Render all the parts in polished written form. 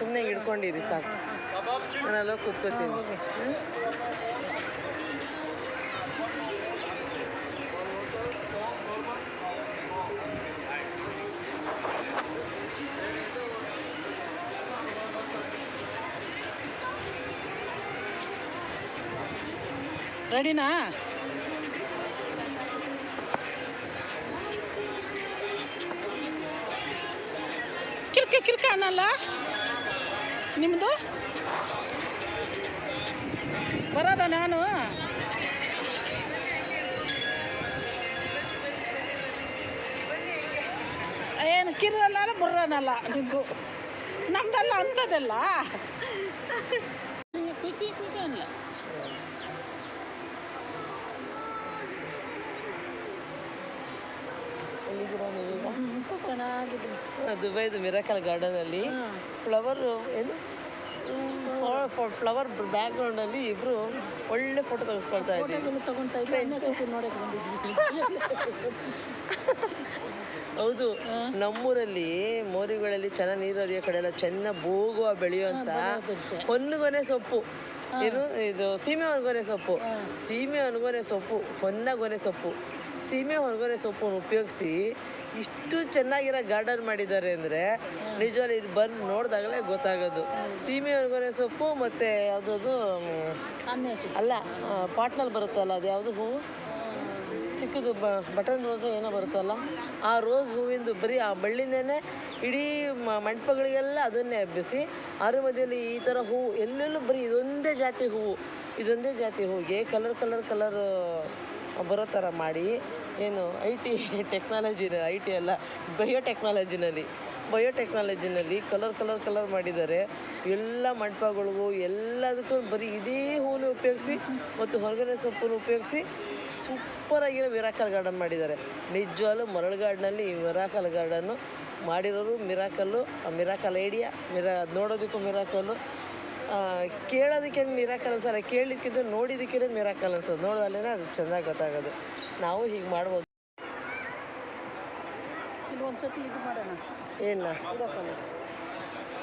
ಸುಮ್ಮನೆ ಹಿಡ್ಕೊಂಡಿರಿ ಸಾಕು. ನಾನೆಲ್ಲ ಕೂತ್ಕೋತೀನಿ. ರೆಡಿನಾ? ಕಿರ್ಕ ಅನ್ನಲ್ಲ ನಿಮ್ಮದು ಬರೋದ? ನಾನು ಏನು ಕಿರಲ್ಲ ಬುರ್ರನಲ್ಲ ನಿಮ್ಮದು, ನಮ್ದಲ್ಲ ಅಂಥದ್ದೆಲ್ಲ ಕುಯ್ತಿ ಅಲ್ಲ. ಚೆನ್ನಾಗಿದೆ. ದುಬೈದು ಮಿರಾಕಲ್ ಗಾರ್ಡನಲ್ಲಿ ಫ್ಲವರು ಏನು ಫ್ಲವರ್ ಬ್ಯಾಕ್ಗ್ರೌಂಡಲ್ಲಿ ಇಬ್ಬರು ಒಳ್ಳೆ ಫೋಟೋ ತೆಗೆಸ್ಕೊಳ್ತಾ ಇದ್ದೀವಿ. ತಗೊಳ್ತಾ ಇದ್ವಿ, ನೋಡಕ್ಕೆ ಬಂದಿದ್ವಿ. ಹೌದು, ನಮ್ಮೂರಲ್ಲಿ ಮೋರಿಗಳಲ್ಲಿ ಚೆನ್ನಾಗಿ ನೀರು ಹರಿಯೋ ಕಡೆ ಎಲ್ಲ ಚೆನ್ನಾಗಿ ಬೋಗುವ ಬೆಳೆಯುವಂಥ ಹೊನ್ನಗೊನೆ ಸೊಪ್ಪು, ಏನು ಇದು ಸೀಮೆ ಒಣಗೊನೆ ಸೊಪ್ಪು, ಸೀಮೆ ಒಣಗೊನೆ ಸೊಪ್ಪು, ಹೊನ್ನಗೊನೆ ಸೊಪ್ಪು, ಸೀಮೆ ಒಣಗೊನೆ ಸೊಪ್ಪನ್ನು ಉಪಯೋಗಿಸಿ ಇಷ್ಟು ಚೆನ್ನಾಗಿರೋ ಗಾರ್ಡನ್ ಮಾಡಿದ್ದಾರೆ ಅಂದರೆ ನಿಜವಾಗಿ ಇಲ್ಲಿ ಬಂದು ನೋಡಿದಾಗಲೇ ಗೊತ್ತಾಗೋದು. ಸೀಮೆ ಒಣಗೊನೆ ಸೊಪ್ಪು ಮತ್ತು ಯಾವುದದು ಅಲ್ಲ, ಪಾಟ್ನಲ್ಲಿ ಬರುತ್ತಲ್ಲ, ಅದು ಯಾವುದು ಹೂವು ಚಿಕ್ಕದು ಬಟನ್ ರೋಸು ಏನೋ ಬರುತ್ತಲ್ಲ, ಆ ರೋಸ್ ಹೂವಿಂದು ಬರೀ ಆ ಬಳ್ಳಿನೇ ಇಡೀ ಮಂಟಪಗಳಿಗೆಲ್ಲ ಅದನ್ನೇ ಹಬ್ಬಿಸಿ ಅದ್ರ ಮಧ್ಯದಲ್ಲಿ ಈ ಥರ ಹೂವು ಎಲ್ಲೆಲ್ಲೂ ಬರೀ ಇದೊಂದೇ ಜಾತಿ ಹೂವಿಗೆ ಕಲರ್ ಬರೋ ಥರ ಮಾಡಿ, ಏನು IT ಅಲ್ಲ ಬಯೋಟೆಕ್ನಾಲಜಿನಲ್ಲಿ ಕಲರ್ ಮಾಡಿದ್ದಾರೆ. ಎಲ್ಲ ಮಂಟಪಗಳಿಗೂ ಎಲ್ಲದಕ್ಕೂ ಬರೀ ಇದೇ ಹೂವನ್ನು ಉಪಯೋಗಿಸಿ ಮತ್ತು ಹೊರಗಡೆ ಸೊಪ್ಪನ್ನು ಉಪಯೋಗಿಸಿ ಸೂಪರಾಗಿರೋ ಮಿರಾಕಲ್ ಗಾರ್ಡನ್ ಮಾಡಿದ್ದಾರೆ. ನಿಜವಾಗ್ಲೂ ಮರಳುಗಾಡಿನಲ್ಲಿ ಈ ಮಿರಾಕಲ್ ಗಾರ್ಡನ್ನು ಮಾಡಿರೋರು ಮಿರಾಕಲ್ ಐಡಿಯಾ. ನೋಡೋದಕ್ಕೂ ಮಿರಾಕಲ್ಲು, ಕೇಳೋದಕ್ಕೆ ಮಿರಾಕಲ್ ಅನ್ಸಲ್ಲ, ಕೇಳಲಿಕ್ಕಿಂತ ನೋಡಿದ್ದಕ್ಕೆ ಮಿರಾಕಲ್ ಅನ್ಸೋದು. ನೋಡೋದಲ್ಲೇ ಅದು ಚೆನ್ನಾಗಿ ಗೊತ್ತಾಗೋದು. ನಾವು ಹೀಗೆ ಮಾಡ್ಬೋದು. ಒಂದ್ಸತಿ ಇದು ಮಾಡೋಣ, ಏನು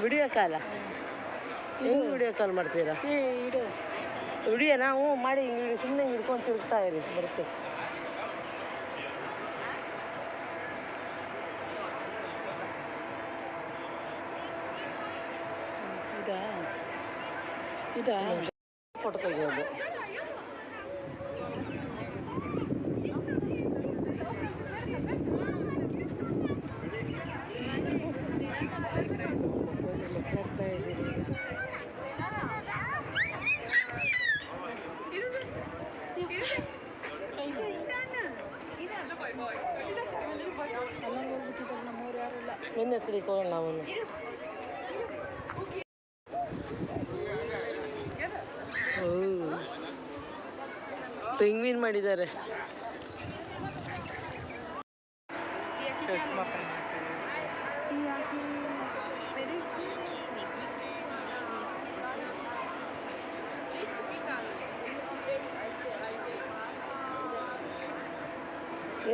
ವಿಡಿಯೋ ಕಾಲ? ಹೆಂಗೆ ವಿಡಿಯೋ ಕಾಲ್ ಮಾಡ್ತೀರಾ? ವಿಡಿಯೋ ನಾವು ಮಾಡಿ ಹಿಂಗೆ ಸುಮ್ಮನೆ ಹಿಡ್ಕೊಂಡು ತಿರುಗ್ತಾ ಇರಿ, ಬರುತ್ತೆ. ಇದಾ ಫೋಟೋ ತೆಗೆಯೋದು. ನಿನ್ನೆ ಕಡೆಗೆ ಹೋಗೋಣ ನಾವು. ಪೆಂಗ್ವಿನ್ ಮಾಡಿದ್ದಾರೆ.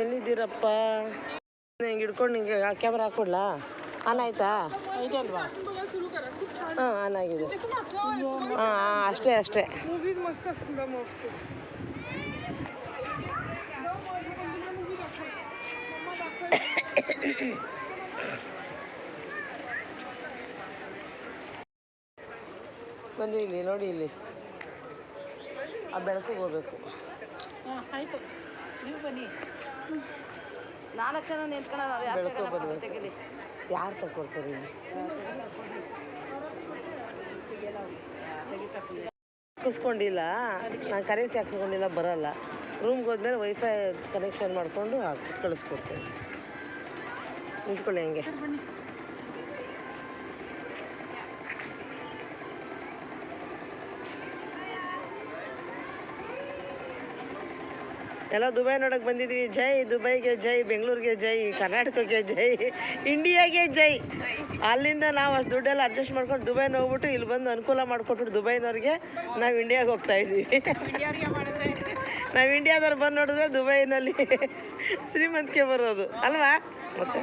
ಎಲ್ಲಿದ್ದೀರಪ್ಪ? ಹಿಂಗೆ ಹಿಡ್ಕೊಂಡು ನಿಂಗೆ ಕ್ಯಾಮ್ರಾ ಹಾಕ್ಕೊಡ್ಲಾ? ಆನ್ ಆಯ್ತಾ? ಇದಲ್ವಾ? ಹಾಂ, ಆನ್ ಆಗಿದೆ. ಹಾಂ, ಅಷ್ಟೇ. ಬನ್ನಿ ಇಲ್ಲಿ ನೋಡಿ, ಇಲ್ಲಿ ಆ ಬೆಳಕಿಗೆ ಹೋಗ್ಬೇಕು. ಆಯಿತು, ನೀವು ಬನ್ನಿ. 4 ಜನ ನಿಂತ್ಕೊಳ್ಳೋದು, ಬೆಳಕು ಬರಬೇಕು. ಯಾರು ತಗೊಳ್ತಾರೆ? ಹಾಕಿಸ್ಕೊಂಡಿಲ್ಲ, ನಾನು ಕರೆನ್ಸಿ ಹಾಕಿಸ್ಕೊಂಡಿಲ್ಲ, ಬರೋಲ್ಲ. ರೂಮ್ಗೆ ಹೋದ್ಮೇಲೆ ವೈಫೈ ಕನೆಕ್ಷನ್ ಮಾಡಿಕೊಂಡು ಕಳಿಸ್ಕೊಡ್ತೇನೆ. ನಿಂತ್ಕೊಳ್ಳಿ ಹಂಗೆ. ಎಲ್ಲ ದುಬೈ ನೋಡೋಕೆ ಬಂದಿದ್ವಿ. ಜೈ ದುಬೈಗೆ ಜೈ, ಬೆಂಗಳೂರಿಗೆ ಜೈ, ಕರ್ನಾಟಕಕ್ಕೆ ಜೈ, ಇಂಡಿಯಾಗೆ ಜೈ. ಅಲ್ಲಿಂದ ನಾವು ಅಷ್ಟು ದುಡ್ಡೆಲ್ಲ ಅಡ್ಜಸ್ಟ್ ಮಾಡ್ಕೊಂಡು ದುಬೈನ ಹೋಗ್ಬಿಟ್ಟು ಇಲ್ಲಿ ಬಂದು ಅನುಕೂಲ ಮಾಡಿಕೊಟ್ಬಿಟ್ಟು ದುಬೈನವ್ರಿಗೆ ನಾವು ಇಂಡಿಯಾಗೆ ಹೋಗ್ತಾಯಿದ್ವಿ. ನಾವು ಇಂಡಿಯಾದವ್ರು ಬಂದು ನೋಡಿದ್ರೆ ದುಬೈನಲ್ಲಿ ಶ್ರೀಮಂತಿಕೆ ಬರೋದು ಅಲ್ವಾ? ಮತ್ತೆ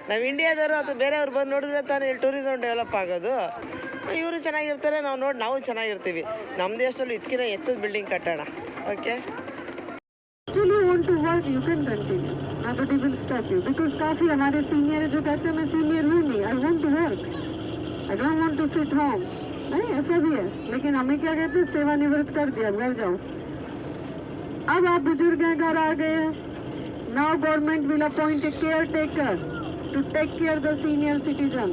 ನಾವು ಇಂಡಿಯಾದವರು ಅದು ಬೇರೆಯವ್ರು ಬಂದು ನೋಡಿದ್ರೆ ತಾನೇ ಇಲ್ಲಿ ಟೂರಿಸಮ್ ಡೆವಲಪ್ ಆಗೋದು. ಇವರು ಚೆನ್ನಾಗಿರ್ತಾರೆ, ನಾವು ನೋಡಿ ನಾವು ಚೆನ್ನಾಗಿರ್ತೀವಿ. ನಮ್ಮ ದೇಶದಲ್ಲಿ ಇದಕ್ಕಿಂತ ಎತ್ತದ ಬಿಲ್ಡಿಂಗ್ ಕಟ್ಟೋಣ. Okay. Still you want to work, you can continue. Nobody will stop you. Because काफी हमारे सीनियर है जो कहते हैं मैं सीनियर हूँ नहीं, I want to work. I don't want to sit home. नहीं ऐसा भी है, लेकिन हमें क्या कहते हैं सेवानिवृत्त कर दिया, घर जाओ. अब आप बुजुर्ग हैं, घर आ गए. Now government will appoint a caretaker to take care the senior citizen.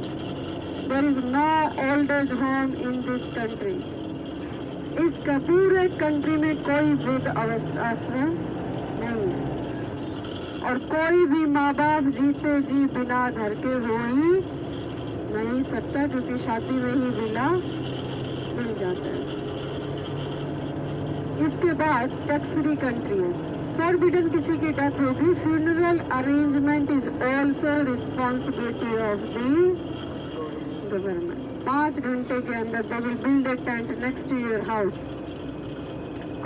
There is no old age home in this country. इस पूरे कंट्री में कोई वृद्ध आश्रम नहीं है और कोई भी माँ बाप जीते जी बिना घर के हो ही नहीं सकता, क्योंकि शादी में ही विला मिल जाता है. इसके बाद टैक्स फ्री कंट्री है. फॉरबिडन किसी की डेथ होगी, funeral arrangement is also responsibility of the government. 5 घंटे के अंदर they will build a tent next to your house.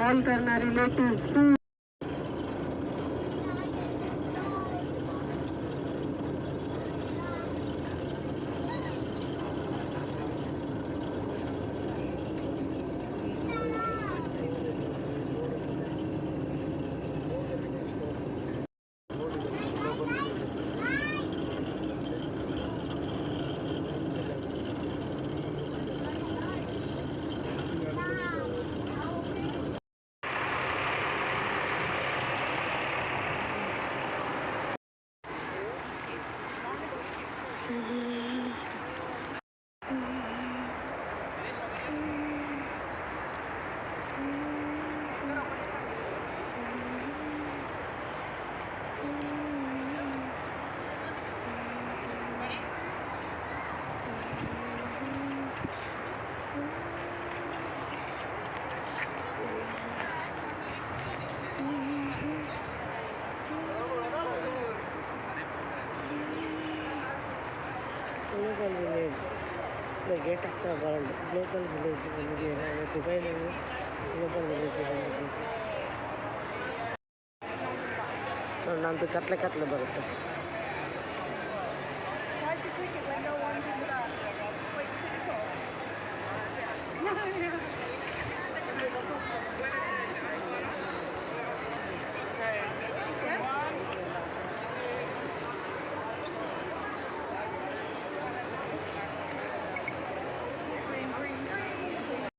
Call करना relatives, food. Global village, the gate of the world. Global village ಬಂದಿದ್ದೀವಿ ನಾವು ದುಬೈನಲ್ಲಿ. ಗ್ಲೋಬಲ್ ವಿಲೇಜ್ ಬಂದಿದ್ದೀವಿ ನೋಡಿ. ನಮ್ಮದು ಕತ್ಲೆ ಬರುತ್ತೆ.